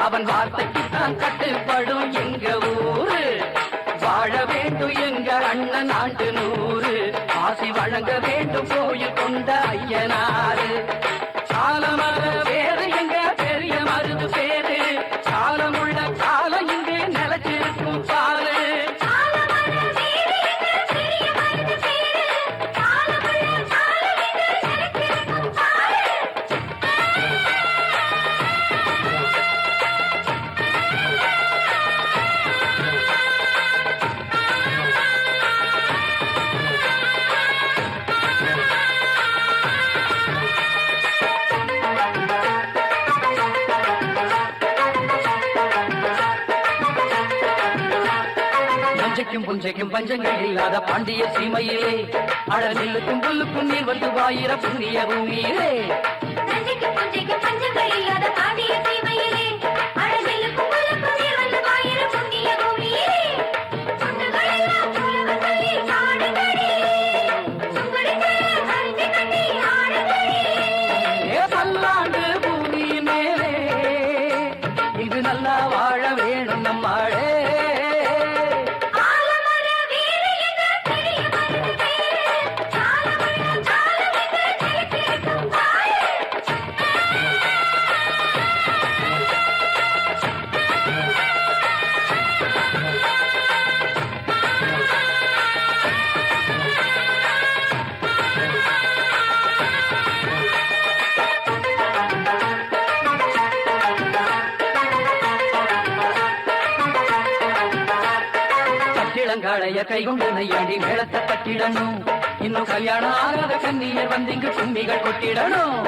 அவன் வார்த்தைக்கு தான் கட்டுப்படும் எங்க ஊரு. வாழ வேண்டும் எங்க அண்ணன் ஆண்டு 100, ஆசி வழங்க வேண்டும் கோயில் கொண்ட ஐயனாரு. காலமர வேறு எங்க பெரிய மருது பேரு, காலமுள்ள காலம் இங்கே நிலச்சிருக்கும் பாரு. புஞ்சைக்கும் பஞ்சங்கள் இல்லாத பாண்டிய சீமையிலே, அடலுக்கும் புல்லுக்கும் நீர் வந்து வாயிர புண்ணிய பூமியிலே. பல்லாண்டு பூமி மேலே இது நல்லா வாழ வேணும் நம்மாளே. இளங்காளைய கைகொண்டு நையாண்டி மேளத்தை கட்டிடணும். இன்னும் கல்யாணம் ஆகாத கன்னியர் வந்து இங்கு கும்மிகள் கொட்டிடணும்.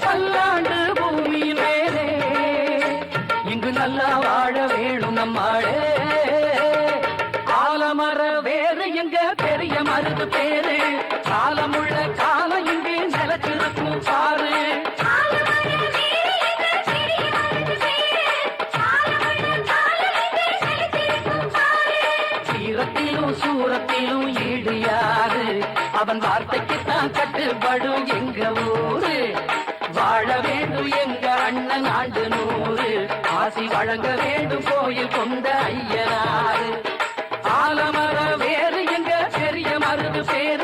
பல்லாண்டு பூமி மேலே இங்கு நல்லா வாழ வேணும் நம்மாளே. காலமர வேறு எங்க பெரிய மருது பேரு, காலமுள்ள காலம் இங்கே நிலச்சிருக்கும் பாரு. சீரத்திலும் சூரத்திலும் ஈடு யாரு, அவன் வார்த்தைக்கு தான் கட்டுப்படும் எங்க ஊரு. வாழ வேண்டும் எங்க அண்ணன் ஆண்டு 100, ஆசி வழங்க வேண்டும் கோயில் கொண்ட ஐயனாரு. ஆலமர வேறு எங்க பெரிய மருது பேரு,